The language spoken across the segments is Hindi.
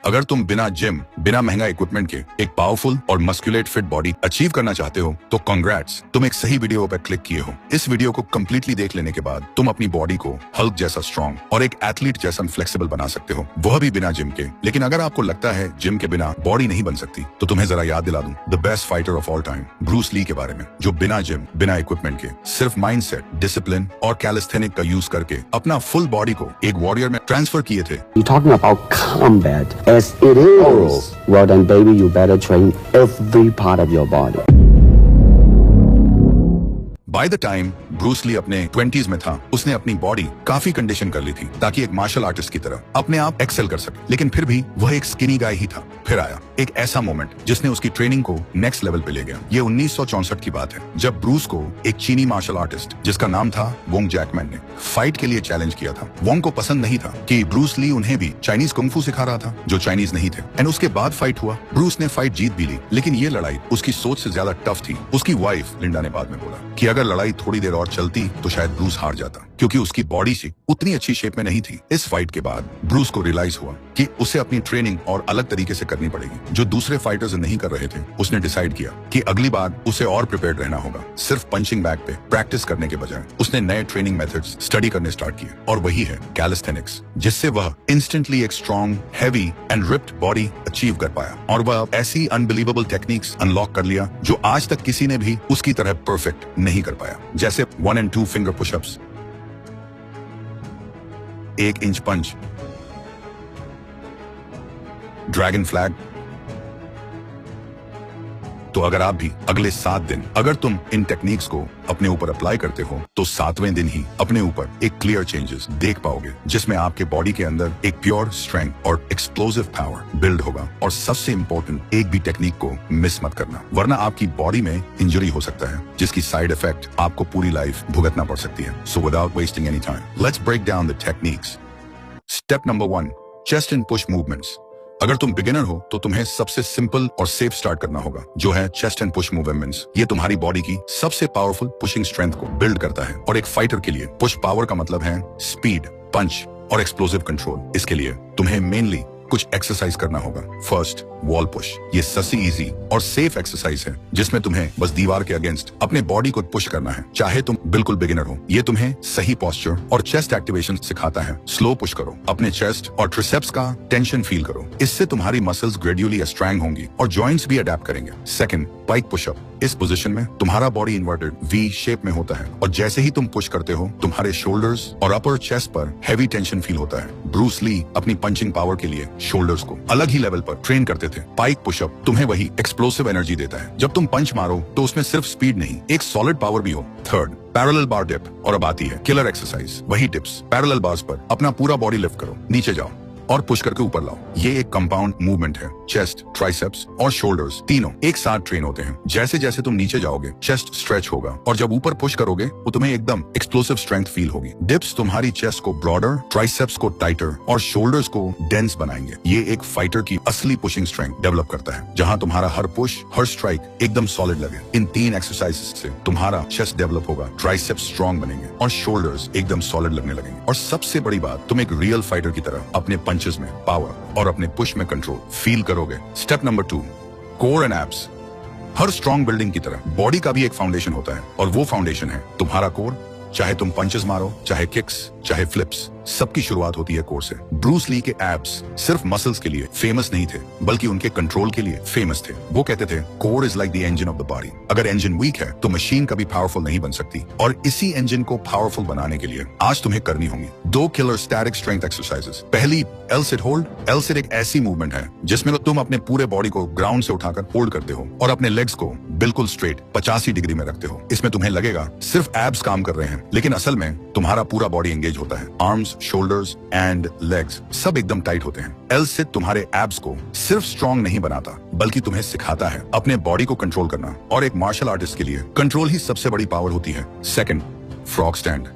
अगर तुम बिना जिम, बिना महंगा इक्विपमेंट के एक पावरफुल और मस्कुलेट फिट बॉडी अचीव करना चाहते हो तो कांग्रेट्स, तुम एक सही वीडियो पर क्लिक किए हो। इस वीडियो को कंप्लीटली देख लेने के बाद तुम अपनी बॉडी को हल्क जैसा स्ट्रॉन्ग और एक एथलीट जैसा फ्लेक्सिबल बना सकते हो, वह भी बिना जिम के। लेकिन अगर आपको लगता है जिम के बिना बॉडी नहीं बन सकती, तो तुम्हें जरा याद दिला दूं the best fighter of all time, Bruce Lee के बारे में, जो बिना जिम, बिना इक्विपमेंट के सिर्फ माइंडसेट, डिसिप्लिन और कैलिस्थेनिक का यूज करके अपना फुल बॉडी को एक वॉरियर में ट्रांसफर किए थे। You're talking about combat as it is. Well then, baby, you better train every part of your body. By the time Bruce Lee अपने 20s में था, उसने अपनी बॉडी काफी कंडीशन कर ली थी ताकि एक मार्शल आर्टिस्ट की तरह अपने आप एक्सेल कर सके। लेकिन फिर भी वह एक स्किनी गाय ही था। फिर आया एक ऐसा मोमेंट जिसने उसकी ट्रेनिंग को नेक्स्ट लेवल पे ले गया। ये 1964 की बात है, जब ब्रूस को एक चीनी मार्शल आर्टिस्ट जिसका नाम था वोंग जैकमैन ने फाइट के लिए चैलेंज किया था। वोंग को पसंद नहीं था कि ब्रूस ली उन्हें भी चाइनीज कुंफू सिखा रहा था जो चाइनीज नहीं थे। एंड उसके बाद फाइट हुआ, ब्रूस ने फाइट जीत भी ली, लेकिन ये लड़ाई उसकी सोच से ज्यादा टफ थी। उसकी वाइफ लिंडा ने बाद में बोला कि अगर लड़ाई थोड़ी देर और चलती तो शायद ब्रूस हार जाता, क्योंकि उसकी बॉडी से उतनी अच्छी शेप में नहीं थी। इस फाइट के बाद ब्रूस को रियलाइज हुआ कि उसे अपनी ट्रेनिंग और अलग तरीके से करनी पड़ेगी, जो दूसरे फाइटर्स नहीं कर रहे थे। उसने डिसाइड किया कि अगली बार उसे और प्रिपेयर्ड रहना होगा। सिर्फ पंचिंग बैग पे प्रैक्टिस करने के बजाय उसने नए ट्रेनिंग मेथड्स स्टडी करने स्टार्ट किए, और वही है कैलिस्थेनिक्स, जिससे वह इंस्टेंटली एक strong, heavy and ripped body achieve कर पाया। और वह ऐसी अनबिलीवेबल टेक्निक्स अनलॉक कर लिया जो आज तक किसी ने भी उसकी तरह परफेक्ट नहीं कर पाया, जैसे 1 and 2 finger pushups, 1 inch punch, dragon flag. तो अगर आप भी अगले 7 दिन अगर तुम इन टेक्निक्स को अपने ऊपर अप्लाई करते हो, तो 7वें दिन ही अपने ऊपर एक क्लियर चेंजेस देख पाओगे, जिसमें आपके बॉडी के अंदर एक प्योर स्ट्रेंथ और एक्सप्लोसिव पावर बिल्ड होगा। और सबसे इंपॉर्टेंट, एक भी टेक्निक को मिस मत करना, वरना आपकी बॉडी में इंजरी हो सकता है, जिसकी साइड इफेक्ट आपको पूरी लाइफ भुगतना पड़ सकती है। So without wasting any time, let's break down the techniques. Step number 1, chest and push movements. अगर तुम बिगिनर हो तो तुम्हें सबसे सिंपल और सेफ स्टार्ट करना होगा, जो है चेस्ट एंड पुश मूवमेंट्स। ये तुम्हारी बॉडी की सबसे पावरफुल पुशिंग स्ट्रेंथ को बिल्ड करता है। और एक फाइटर के लिए पुश पावर का मतलब है स्पीड, पंच और एक्सप्लोसिव कंट्रोल। इसके लिए तुम्हें मेनली कुछ एक्सरसाइज करना होगा। First, wall push. ये सबसे इजी और सेफ एक्सरसाइज है, जिसमें तुम्हें बस दीवार के अगेंस्ट अपने बॉडी को पुश करना है, चाहे तुम बिल्कुल बिगिनर हो। ये तुम्हें सही पोस्चर और चेस्ट एक्टिवेशन सिखाता है। स्लो पुश करो, अपने चेस्ट और ट्रिसेप्स का टेंशन फील करो। इससे तुम्हारी मसल्स ग्रेजुअली स्ट्रांग होंगी और जॉइंट्स भी अडेप्ट करेंगे। सेकंड, पाइक पुशअप। इस पोजीशन में तुम्हारा बॉडी इन्वर्टेड वी शेप में होता है, और जैसे ही तुम पुश करते हो, तुम्हारे शोल्डर्स और अपर चेस्ट पर हैवी टेंशन फील होता है। ब्रूस ली अपनी पंचिंग पावर के लिए शोल्डर्स को अलग ही लेवल पर ट्रेन करते थे। पाइक पुशअप तुम्हें वही एक्सप्लोसिव एनर्जी देता है। जब तुम पंच मारो तो उसमें सिर्फ स्पीड नहीं, एक सॉलिड पावर भी हो। थर्ड, पैरेलल बार डिप। और अब आती है किलर एक्सरसाइज। वही डिप्स पैरेलल बार्स पर अपना पूरा बॉडी लिफ्ट करो, नीचे जाओ और पुश करके ऊपर लाओ। ये एक कंपाउंड मूवमेंट है। चेस्ट, ट्राइसेप्स और शोल्डर्स तीनों एक साथ ट्रेन होते हैं। जैसे जैसे तुम नीचे जाओगे, चेस्ट स्ट्रेच होगा, और जब ऊपर पुश करोगे वो तुम्हें एकदम एक्सप्लोसिव स्ट्रेंथ फील होगी। डिप्स तुम्हारी चेस्ट को ब्रॉडर, ट्राइसेप्स को टाइटर और शोल्डर्स को डेंस बनाएंगे। ये एक फाइटर की असली पुशिंग स्ट्रेंथ डेवलप करता है, जहां तुम्हारा हर पुश, हर स्ट्राइक एकदम सॉलिड लगे। इन 3 एक्सरसाइज से तुम्हारा चेस्ट डेवलप होगा, ट्राइसेप्स स्ट्रॉन्ग बनेंगे और शोल्डर्स एकदम सॉलिड लगने लगेंगे। और सबसे बड़ी बात, तुम एक रियल फाइटर की तरह अपने पंचेस में पावर और अपने पुश में कंट्रोल फील करोगे। Step number 2, core and abs. Her strong building की तरह बॉडी का भी एक फाउंडेशन होता है, और वो फाउंडेशन है तुम्हारा कोर। चाहे तुम पंचेस मारो, चाहे किक्स, चाहे फ्लिप्स, सबकी शुरुआत होती है कोर से। ब्रूस ली के एब्स सिर्फ मसल्स के लिए फेमस नहीं थे, बल्कि उनके कंट्रोल के लिए फेमस थे। वो कहते थे, core is like the engine of the body. अगर इंजन वीक है तो मशीन कभी पावरफुल नहीं बन सकती, और इसी इंजन को पावरफुल बनाने के लिए आज तुम्हें करनी होंगी 2 किलर स्टैटिक स्ट्रेंथ एक्सरसाइजेस। पहली, L sit hold. L sit एक ऐसी मूवमेंट है जिसमें तुम अपने पूरे बॉडी को ग्राउंड से उठाकर होल्ड करते हो और अपने लेग्स को बिल्कुल स्ट्रेट 85 डिग्री में रखते हो। इसमें तुम्हें लगेगा सिर्फ एब्स काम कर रहे हैं, लेकिन असल में तुम्हारा पूरा बॉडी एंगेज होता है। आर्म्स, शोल्डर्स एंड लेग्स सब एकदम टाइट होते हैं। एल सिट तुम्हारे एब्स को सिर्फ स्ट्रॉन्ग नहीं बनाता, बल्कि तुम्हें सिखाता है अपने बॉडी को कंट्रोल करना, और एक मार्शल आर्टिस्ट के लिए कंट्रोल ही सबसे बड़ी पावर होती है। Second, frog stand.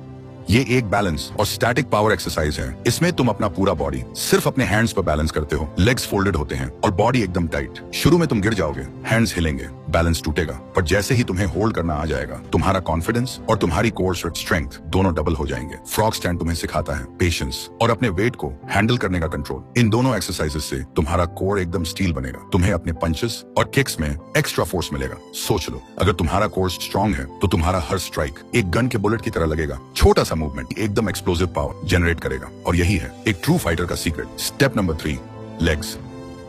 ये एक बैलेंस और स्टैटिक पावर एक्सरसाइज है। इसमें तुम अपना पूरा बॉडी सिर्फ अपने हैंड्स पर बैलेंस करते हो, लेग्स फोल्डेड होते हैं और बॉडी एकदम टाइट। शुरू में तुम गिर जाओगे, हैंड्स हिलेंगे, बैलेंस टूटेगा, पर जैसे ही तुम्हें होल्ड करना आ जाएगा, तुम्हारा कॉन्फिडेंस और तुम्हारी कोर स्ट्रेंथ दोनों डबल हो जाएंगे। फ्रॉग स्टैंड तुम्हें सिखाता है पेशेंस और अपने वेट को हैंडल करने का कंट्रोल। इन दोनों एक्सरसाइजेस से तुम्हारा कोर एकदम स्टील बनेगा। तुम्हें अपने पंचेस और किक्स में एक्स्ट्रा फोर्स मिलेगा। सोच लो, अगर तुम्हारा कोर स्ट्रांग है तो तुम्हारा हर स्ट्राइक एक गन के बुलेट की तरह लगेगा। छोटा सा मूवमेंट एकदम एक्सप्लोसिव पावर जनरेट करेगा। और यही है एक ट्रू फाइटर का सीक्रेट। Step number 3, legs.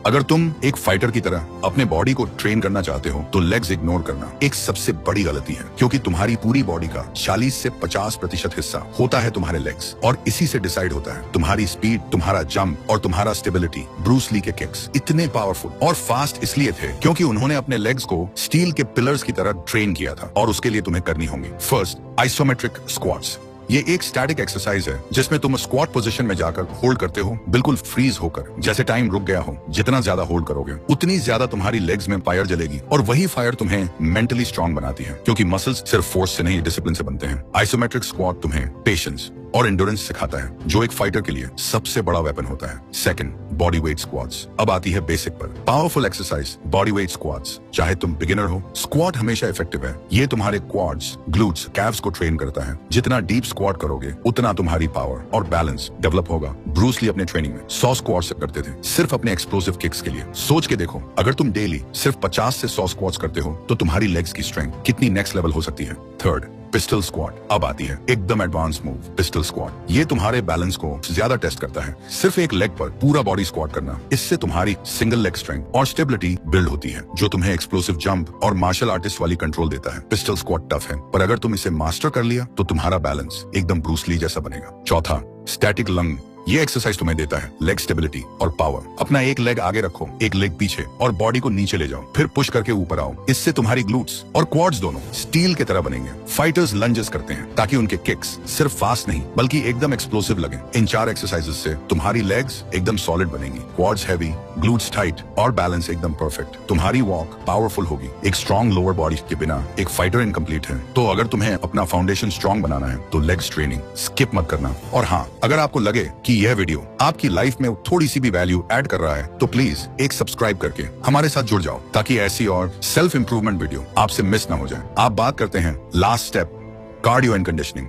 अगर तुम एक फाइटर की तरह अपने बॉडी को ट्रेन करना चाहते हो तो लेग्स इग्नोर करना एक सबसे बड़ी गलती है, क्योंकि तुम्हारी पूरी बॉडी का 40 से 50% हिस्सा होता है तुम्हारे लेग्स, और इसी से डिसाइड होता है तुम्हारी स्पीड, तुम्हारा जंप और तुम्हारा स्टेबिलिटी। ब्रूस ली के किक्स इतने पावरफुल और फास्ट इसलिए थे क्योंकि उन्होंने अपने लेग्स को स्टील के पिलर्स की तरह ट्रेन किया था। और उसके लिए तुम्हें करनी होंगी फर्स्ट आइसोमेट्रिक स्क्वाट्स। ये एक स्टैटिक एक्सरसाइज है जिसमें तुम स्क्वाट पोजीशन में जाकर होल्ड करते हो, बिल्कुल फ्रीज होकर, जैसे टाइम रुक गया हो। जितना ज्यादा होल्ड करोगे उतनी ज्यादा तुम्हारी लेग्स में फायर जलेगी, और वही फायर तुम्हें मेंटली स्ट्रांग बनाती है, क्योंकि मसल्स सिर्फ फोर्स से नहीं डिसिप्लिन से बनते हैं। आइसोमेट्रिक स्क्वाट तुम्हें पेशेंस और एंड्योरेंस सिखाता है, जो एक फाइटर के लिए सबसे बड़ा वेपन होता है। Second, body weight squats. अब आती है बेसिक पर। Powerful exercise body weight squats. चाहे तुम बिगिनर हो, स्क्वाट हमेशा इफेक्टिव है। ये तुम्हारे क्वाड्स, ग्लूट्स, कैव्स को ट्रेन करता है। जितना डीप स्क्वाट करोगे उतना तुम्हारी पावर और बैलेंस डेवलप होगा। ब्रूस ली अपने ट्रेनिंग में 100 स्क्वाट्स करते थे, सिर्फ अपने एक्सप्लोसिव किक्स के लिए। सोच के देखो, अगर तुम डेली सिर्फ 50 से 100 स्क्वाट्स करते हो तो तुम्हारी लेग्स की स्ट्रेंथ कितनी नेक्स्ट लेवल हो सकती है। Third, pistol squat. अब आती है एकदम एडवांस मूव, पिस्टल स्क्वाट। ये तुम्हारे बैलेंस को ज्यादा टेस्ट करता है। सिर्फ एक लेग पर पूरा बॉडी स्क्वाट करना, इससे तुम्हारी सिंगल लेग स्ट्रेंथ और स्टेबिलिटी बिल्ड होती है, जो तुम्हें एक्सप्लोसिव जंप और मार्शल आर्टिस्ट वाली कंट्रोल देता है। पिस्टल स्क्वाट टफ है, पर अगर तुम इसे मास्टर कर लिया तो तुम्हारा बैलेंस एकदम ब्रूस ली जैसा बनेगा। चौथा, स्टैटिक लंग। ये एक्सरसाइज तुम्हें देता है लेग स्टेबिलिटी और पावर। अपना एक लेग आगे रखो, एक लेग पीछे, और बॉडी को नीचे ले जाओ, फिर पुश करके ऊपर आओ। इससे तुम्हारी ग्लूट्स और क्वाड्स दोनों स्टील की तरह बनेंगे। फाइटर्स लंजेस करते हैं ताकि उनके किक्स सिर्फ फास्ट नहीं बल्कि एकदम एक्सप्लोसिव लगे। इन 4 एक्सरसाइजेस से तुम्हारी लेग्स एकदम सॉलिड बनेंगी, क्वाड्स हैवी, ग्लूट्स टाइट और बैलेंस एकदम परफेक्ट। तुम्हारी वॉक पावरफुल होगी। एक स्ट्रॉन्ग लोअर बॉडी के बिना एक फाइटर इनकम्प्लीट है। तो अगर तुम्हें अपना फाउंडेशन स्ट्रॉन्ग बनाना है तो लेग्स ट्रेनिंग स्किप मत करना। और हाँ, अगर आपको लगे कि यह वीडियो आपकी लाइफ में थोड़ी सी भी वैल्यू ऐड कर रहा है तो प्लीज एक सब्सक्राइब करके हमारे साथ जुड़ जाओ, ताकि ऐसी और सेल्फ इंप्रूवमेंट वीडियो आपसे मिस ना हो जाए। आप बात करते हैं last step, cardio and conditioning.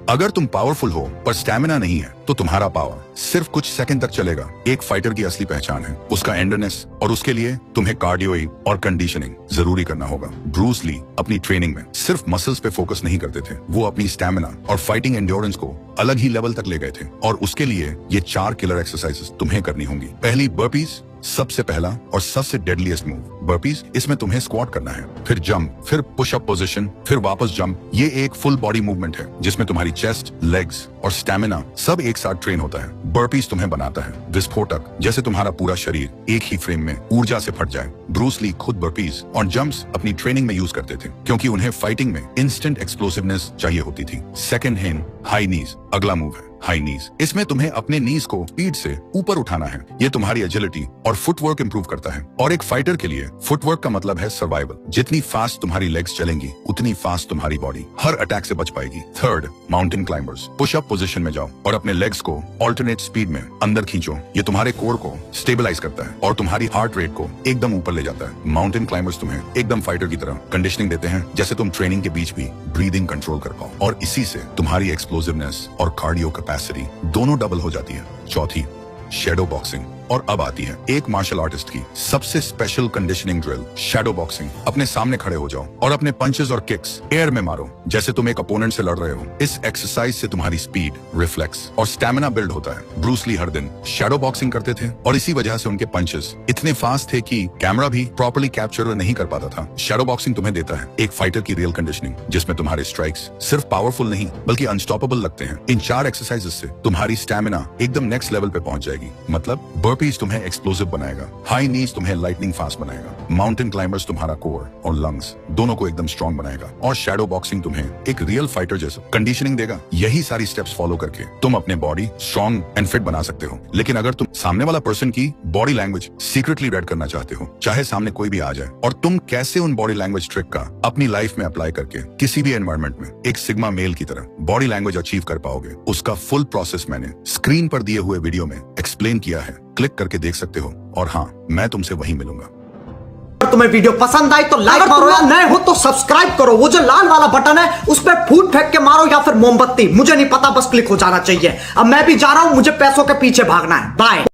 अगर तुम पावरफुल हो पर स्टैमिना नहीं है तो तुम्हारा पावर सिर्फ कुछ सेकंड तक चलेगा। एक फाइटर की असली पहचान है उसका एंडरनेस, और उसके लिए तुम्हें कार्डियो और कंडीशनिंग जरूरी करना होगा। ब्रूस ली अपनी ट्रेनिंग में सिर्फ मसल्स पे फोकस नहीं करते थे, वो अपनी स्टैमिना और फाइटिंग एंड्योरेंस को अलग ही लेवल तक ले गए थे। और उसके लिए ये 4 किलर एक्सरसाइजेस तुम्हें करनी होंगी। पहली, बर्पीज। सबसे पहला और सबसे डेडलीस्ट मूव बर्पीज। इसमें तुम्हें स्क्वाट करना है, फिर जंप, फिर पुश अप पोजीशन, फिर वापस जंप। ये एक फुल बॉडी मूवमेंट है जिसमें तुम्हारी चेस्ट, लेग्स और स्टैमिना सब एक साथ ट्रेन होता है। बर्पीज तुम्हें बनाता है विस्फोटक, जैसे तुम्हारा पूरा शरीर एक ही फ्रेम में ऊर्जा से फट जाए। ब्रूस ली खुद बर्पीज और जंप्स अपनी ट्रेनिंग में यूज करते थे, क्योंकि उन्हें फाइटिंग में इंस्टेंट एक्सप्लोसिवनेस चाहिए होती थी। सेकंड हैंड हाई नीज अगला मूव है। हाई नीज, इसमें तुम्हें अपने नीज को स्पीड से ऊपर उठाना है। ये तुम्हारी एजिलिटी और फुटवर्क इंप्रूव करता है। और एक फाइटर के लिए फुटवर्क का मतलब है सर्वाइवल। जितनी फास्ट तुम्हारी लेग्स चलेंगी उतनी फास्ट तुम्हारी बॉडी हर अटैक से बच पाएगी। Third, mountain climbers. Push up position में जाओ और अपने लेग्स को ऑल्टरनेट स्पीड में अंदर खींचो। ये तुम्हारे कोर को स्टेबलाइज करता है और तुम्हारी हार्ट रेट को एकदम ऊपर ले जाता है। माउंटेन क्लाइंबर्स तुम्हें एकदम फाइटर की तरह कंडीशनिंग देते हैं, जैसे तुम ट्रेनिंग के बीच भी ब्रीदिंग कंट्रोल कर पाओ, और इसी से तुम्हारी एक्सप्लोसिवनेस और कार्डियो कैपेसिटी दोनों डबल हो जाती है। चौथी, शैडो बॉक्सिंग। और अब आती है एक मार्शल आर्टिस्ट की सबसे special conditioning drill, shadow boxing. अपने सामने खड़े हो जाओ और अपने पंचेस और किक्स एयर में मारो, जैसे तुम एक अपोनेंट से लड़ रहे हो। इस एक्सरसाइज से तुम्हारी स्पीड, रिफ्लेक्स और स्टैमिना बिल्ड होता है। ब्रूस ली हर दिन शैडो बॉक्सिंग करते थे, और इसी वजह से उनके पंचेस इतने फास्ट थे कि कैमरा भी प्रॉपर्ली कैप्चर नहीं कर पाता था। शैडो बॉक्सिंग तुम्हें देता है एक फाइटर की रियल कंडीशनिंग, जिसमें तुम्हारे स्ट्राइक्स सिर्फ पावरफुल नहीं बल्कि अनस्टॉपेबल लगते हैं। इन 4 एक्सरसाइजेस से तुम्हारी स्टैमिना एकदम नेक्स्ट लेवल पे पहुंच जाएगी। मतलब बर्पीज तुम्हें एक्सप्लोसिव बनाएगा, हाई नीज तुम्हें लाइटनिंग फास्ट बनाएगा, माउंटेन क्लाइंबर्स तुम्हारा कोर और लंग्स दोनों को एकदम स्ट्रॉन्ग बनाएगा, और शैडो बॉक्सिंग तुम्हें एक रियल फाइटर जैसा कंडीशनिंग देगा। यही सारी स्टेप्स फॉलो करके तुम अपने बॉडी स्ट्रॉन्ग एंड फिट बना सकते हो। लेकिन अगर तुम सामने वाला पर्सन की बॉडी लैंग्वेज सीक्रेटली रेड करना चाहते हो, चाहे सामने कोई भी आ जाए, और तुम कैसे उन बॉडी लैंग्वेज ट्रिक का अपनी लाइफ में अप्लाई करके किसी भी एनवायरमेंट में एक सिग्मा मेल की तरह बॉडी लैंग्वेज अचीव कर पाओगे, उसका फुल प्रोसेस मैंने स्क्रीन पर दिए हुए वीडियो में एक्सप्लेन किया है। क्लिक करके देख सकते हो, और हाँ, मैं तुमसे वहीं मिलूंगा। तुम्हें वीडियो पसंद आई तो लाइक मारो, नए हो तो सब्सक्राइब करो, वो जो लाल वाला बटन है उस पर फूट फेंक के मारो या फिर मोमबत्ती, मुझे नहीं पता, बस क्लिक हो जाना चाहिए। अब मैं भी जा रहा हूं, मुझे पैसों के पीछे भागना है। बाय।